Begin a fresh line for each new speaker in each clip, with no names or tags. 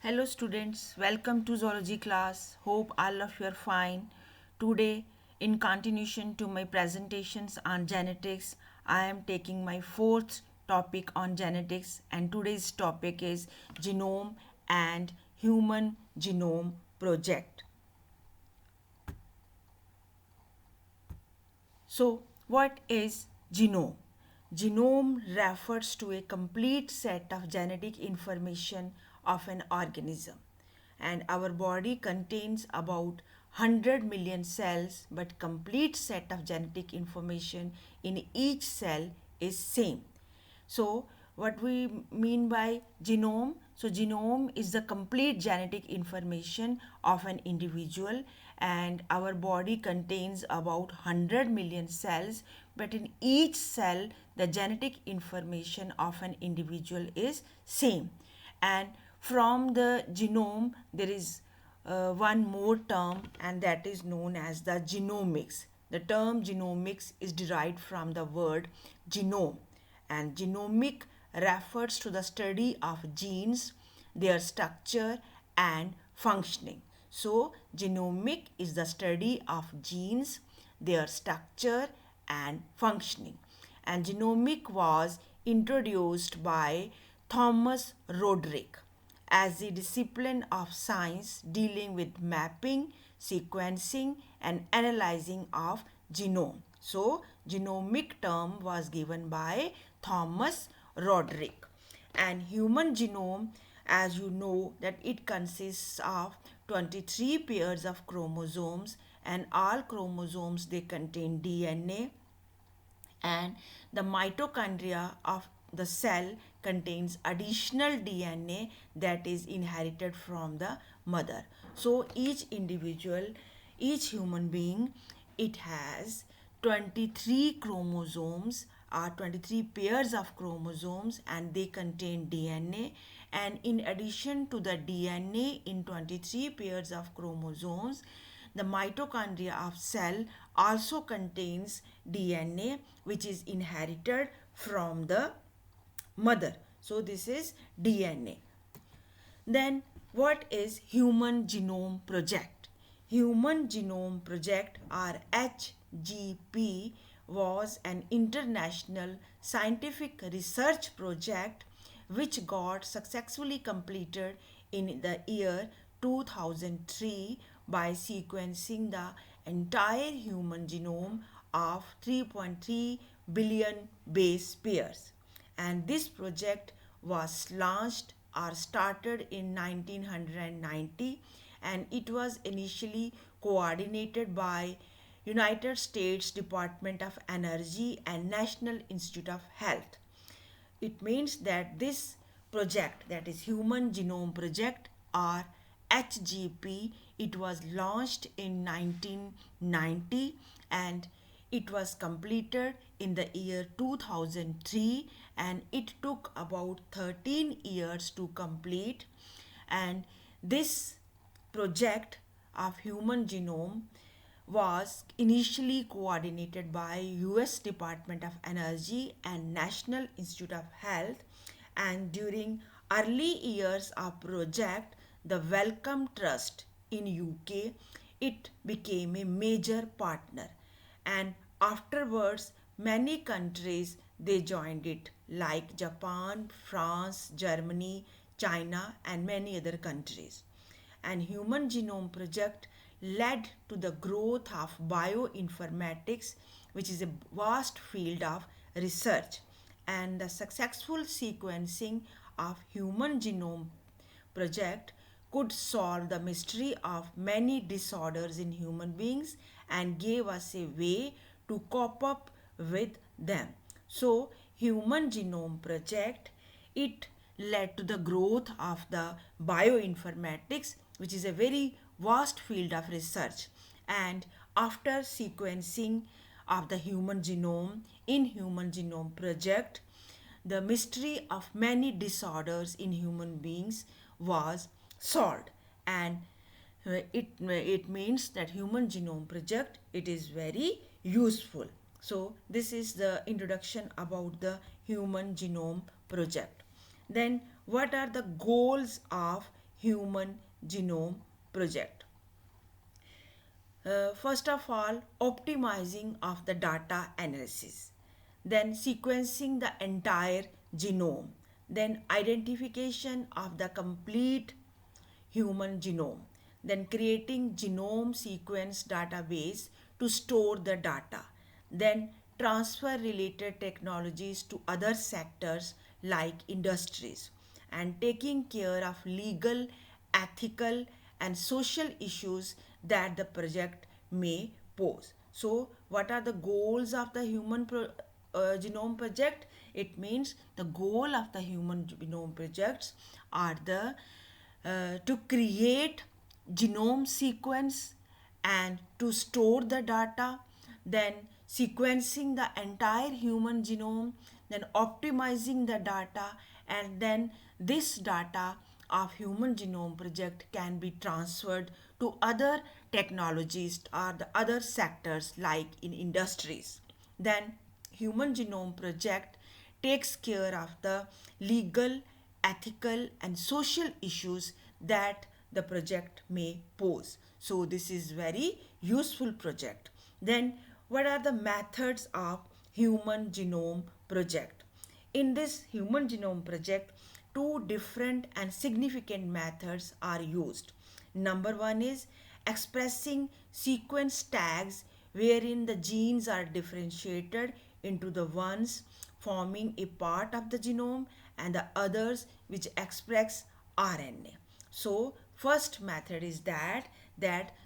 Hello students, welcome to zoology class. Hope all of you are fine. Today, in continuation to my presentations on genetics, I am taking my fourth topic on genetics, and today's topic is genome and human genome project. So, what is genome? Genome refers to a complete set of genetic information of an organism. And our body contains about 100 million cells, but complete set of genetic information in each cell is same. So, what we mean by genome? So, genome is the complete genetic information of an individual, and our body contains about 100 million cells, but in each cell, the genetic information of an individual is same. And from the genome, there is one more term, and that is known as the genomics. The term genomics is derived from the word genome, and genomic refers to the study of genes, their structure and functioning. So, genomic is the study of genes, their structure and functioning. And genomic was introduced by Thomas Roderick as a discipline of science dealing with mapping, sequencing, and analyzing of genome. So, genomic term was given by Thomas Roderick. And human genome, as you know, that it consists of 23 pairs of chromosomes, and all chromosomes they contain DNA, and the mitochondria of the cell contains additional DNA that is inherited from the mother. So each individual, each human being, it has 23 chromosomes, 23 pairs of chromosomes, and they contain DNA. And in addition to the DNA in 23 pairs of chromosomes, the mitochondria of cell also contains DNA which is inherited from the mother. So this is DNA. Then what is Human Genome Project? Human Genome Project, or HGP, was an international scientific research project which got successfully completed in the year 2003 by sequencing the entire human genome of 3.3 billion base pairs. And this project was launched or started in 1990, and it was initially coordinated by United States Department of Energy and National Institute of Health. It means that this project, that is Human Genome Project, or HGP, it was launched in 1990, and it was completed in the year 2003, and it took about 13 years to complete. And this project of human genome was initially coordinated by US Department of Energy and National Institute of Health, and during early years of project, the Wellcome Trust in UK, it became a major partner, and afterwards many countries they joined it, like Japan, France, Germany, China, and many other countries. And Human Genome Project led to the growth of bioinformatics, which is a vast field of research, and the successful sequencing of human genome project could solve the mystery of many disorders in human beings and gave us a way to cope up with them. So, Human Genome Project, it led to the growth of the bioinformatics, which is a very vast field of research. And after sequencing of the human genome in Human Genome Project, the mystery of many disorders in human beings was solved. And it means that Human Genome Project, it is very useful. So this is the introduction about the Human Genome Project. Then what are the goals of Human Genome Project. First of all, optimizing of the data analysis, then sequencing the entire genome, then identification of the complete human genome, then creating genome sequence database to store the data, then transfer related technologies to other sectors like industries, and taking care of legal, ethical, and social issues that the project may pose. So, what are the goals of the genome project? It means the goal of the human genome projects are the to create genome sequence and to store the data, then sequencing the entire human genome, then optimizing the data, and then this data of human genome project can be transferred to other technologies or the other sectors like in industries. Then human genome project takes care of the legal, ethical, and social issues that the project may pose. So this is very useful project. Then what are the methods of human genome project? In this human genome project, two different and significant methods are used. Number one is expressing sequence tags wherein the genes are differentiated into the ones forming a part of the genome and the others which express RNA. So first method is that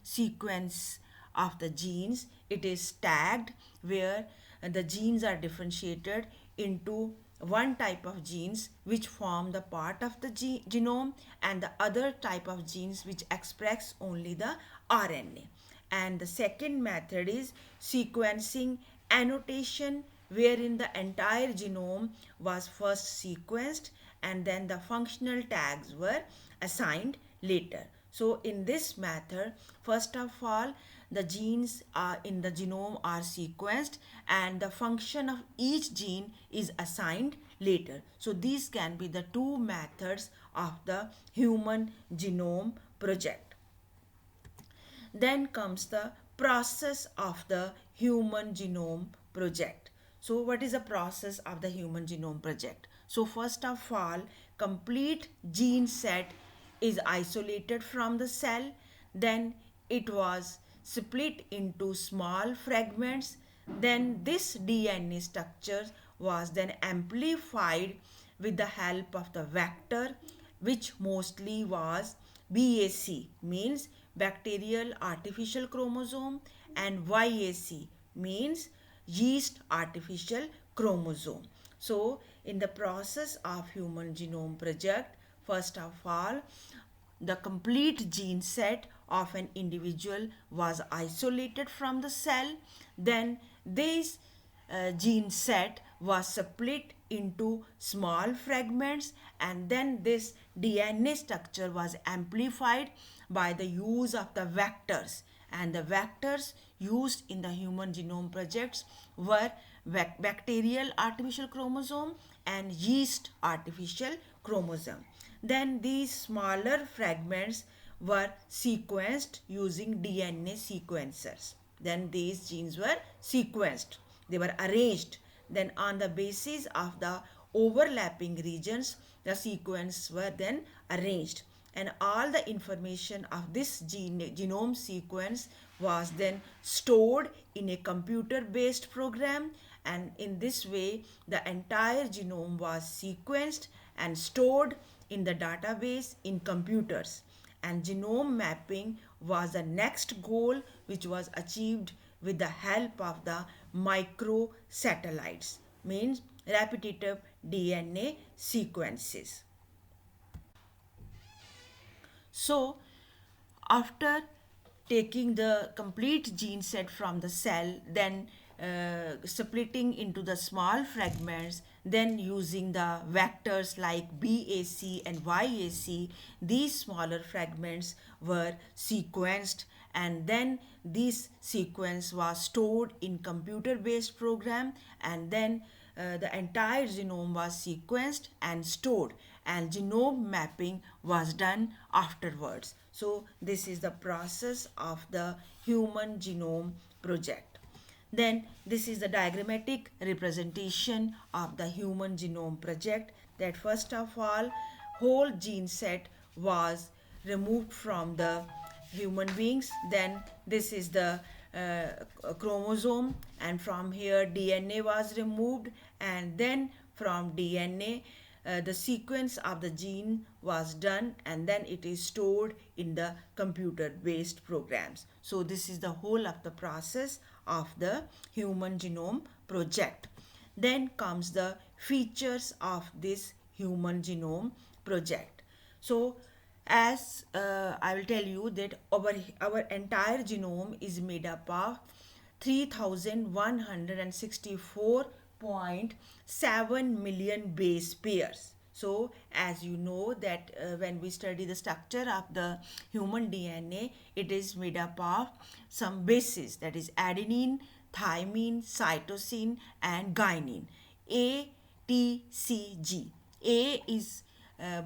sequence of the genes, it is tagged where the genes are differentiated into one type of genes which form the part of the genome and the other type of genes which express only the RNA. And the second method is sequencing annotation wherein the entire genome was first sequenced and then the functional tags were assigned later. So in this method, first of all, the genes in the genome are sequenced and the function of each gene is assigned later. So these can be the two methods of the human genome project. Then comes the process of the human genome project. So what is the process of the human genome project? So first of all, complete gene set is isolated from the cell, then it was split into small fragments, then this DNA structure was then amplified with the help of the vector, which mostly was BAC, means bacterial artificial chromosome, and YAC, means yeast artificial chromosome. So in the process of human genome project, first of all, the complete gene set of an individual was isolated from the cell. Then this gene set was split into small fragments, and then this DNA structure was amplified by the use of the vectors. And the vectors used in the human genome projects were bacterial artificial chromosome and yeast artificial chromosome. Then these smaller fragments were sequenced using DNA sequencers. Then these genes were sequenced, they were arranged. Then on the basis of the overlapping regions, the sequence were then arranged, and all the information of this genome sequence was then stored in a computer based program, and in this way the entire genome was sequenced and stored in the database in computers. And genome mapping was the next goal, which was achieved with the help of the microsatellites, means repetitive DNA sequences. So, after taking the complete gene set from the cell, then splitting into the small fragments, then using the vectors like BAC and YAC, these smaller fragments were sequenced, and then this sequence was stored in computer based program, and then the entire genome was sequenced and stored, and genome mapping was done afterwards. So this is the process of the Human Genome Project. Then this is the diagrammatic representation of the Human Genome Project, that first of all whole gene set was removed from the human beings. Then this is the chromosome, and from here DNA was removed, and then from DNA the sequence of the gene was done, and then it is stored in the computer based programs. So this is the whole of the process of the Human Genome Project. Then comes the features of this Human Genome Project. So as I will tell you that our entire genome is made up of 3164.7 million base pairs. So as you know that when we study the structure of the human DNA, it is made up of some bases, that is adenine, thymine, cytosine and guanine. A, T, C, G. A is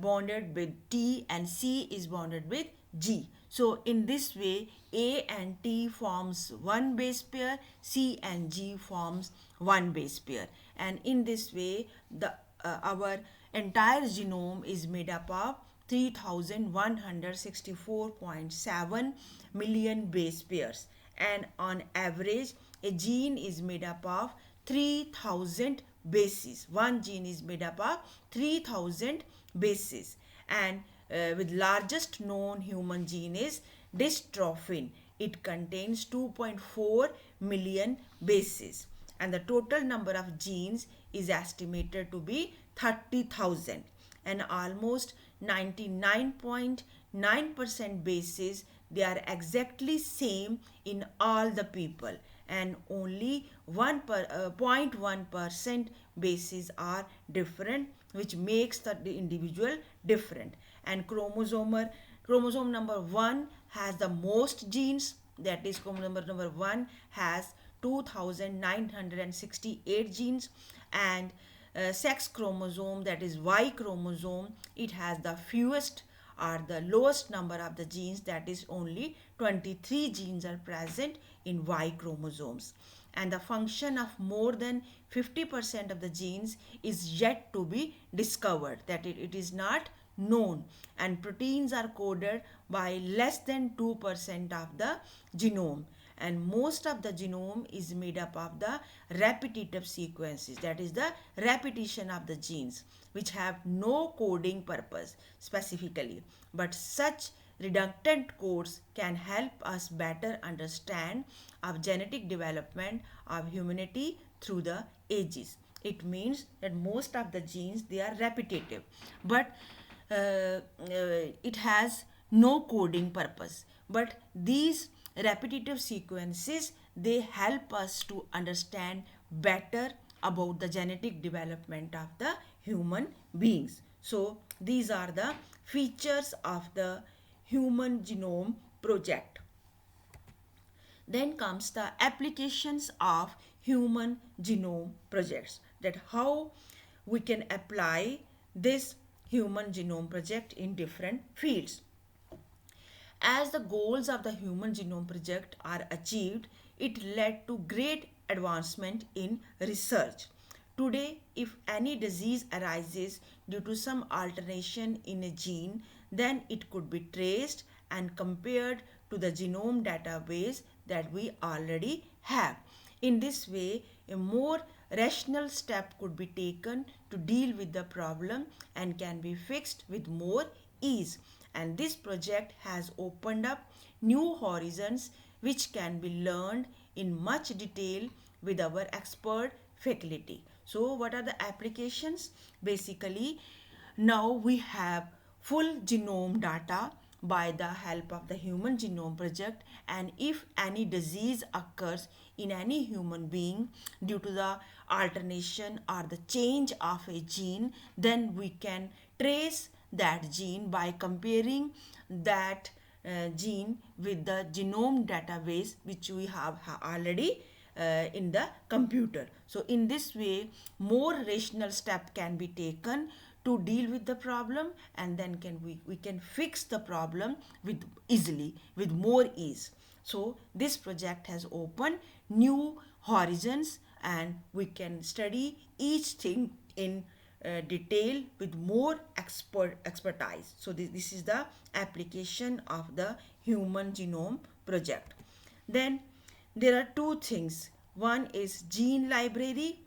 bonded with T and C is bonded with G. So in this way A and T forms one base pair, C and G forms one base pair, and in this way the our entire genome is made up of 3164.7 million base pairs, and on average a gene is made up of 3000 bases. One gene is made up of 3000 bases, and with largest known human gene is dystrophin. It contains 2.4 million bases, and the total number of genes is estimated to be 30,000, and almost 99.9% bases, they are exactly same in all the people, and only 0.1% bases are different, which makes the individual different. And chromosome number 1 has the most genes, that is chromosome number 1 has 2968 genes, and sex chromosome, that is Y chromosome, it has the fewest or the lowest number of the genes, that is only 23 genes are present in Y chromosomes, and the function of more than 50% of the genes is yet to be discovered, that it is not known, and proteins are coded by less than 2% of the genome, and most of the genome is made up of the repetitive sequences, that is the repetition of the genes which have no coding purpose specifically, but such redundant codes can help us better understand of genetic development of humanity through the ages. It means that most of the genes, they are repetitive, but it has no coding purpose, but these repetitive sequences, they help us to understand better about the genetic development of the human beings. So these are the features of the Human Genome Project. Then comes the applications of Human Genome Projects, that how we can apply this Human Genome Project in different fields. As the goals of the Human Genome Project are achieved, it led to great advancement in research. Today, if any disease arises due to some alteration in a gene, then it could be traced and compared to the genome database that we already have. In this way, a more rational step could be taken to deal with the problem and can be fixed with more ease. And this project has opened up new horizons which can be learned in much detail with our expert faculty. So what are the applications? Basically, now we have full genome data by the help of the Human Genome Project, and if any disease occurs in any human being due to the alternation or the change of a gene, then we can trace that gene by comparing that gene with the genome database which we have already in the computer. So in this way, more rational step can be taken to deal with the problem, and then we can fix the problem with easily, with more ease. So this project has opened new horizons, and we can study each thing in detail with more expertise. So this is the application of the Human Genome Project. Then there are two things. One is gene library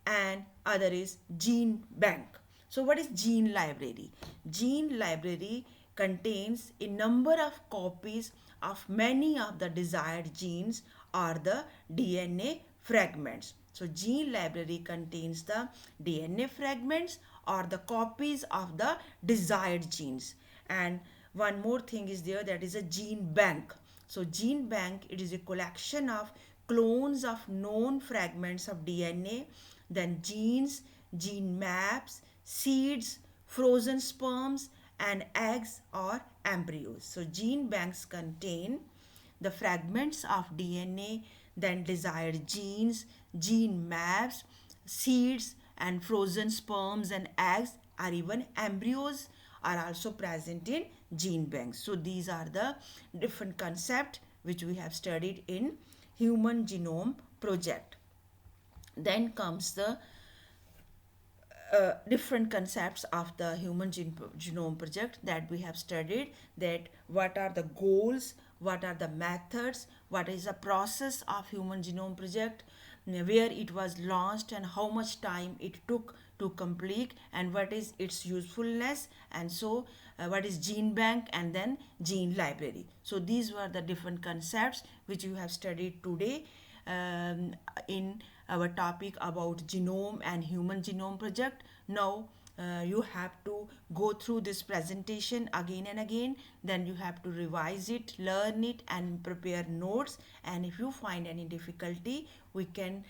and other is gene bank. So what is gene library? Gene library contains a number of copies of many of the desired genes or the DNA fragments. So gene library contains the DNA fragments or the copies of the desired genes. And one more thing is there, that is a gene bank. So gene bank, it is a collection of clones of known fragments of DNA, then genes, gene maps, seeds, frozen sperms, and eggs or embryos. So gene banks contain the fragments of DNA, then desired genes, gene maps, seeds, and frozen sperms and eggs, or even embryos are also present in gene banks. So these are the different concepts which we have studied in Human Genome Project. Then comes the different concepts of the Genome Project that we have studied, that what are the goals, what are the methods, what is the process of Human Genome Project, where it was launched and how much time it took to complete, and what is its usefulness, and so what is gene bank and then gene library. So these were the different concepts which you have studied today in our topic about genome and Human Genome Project. Now you have to go through this presentation again and again, then you have to revise it, learn it, and prepare notes. And if you find any difficulty, we can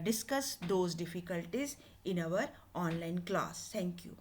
discuss those difficulties in our online class. Thank you.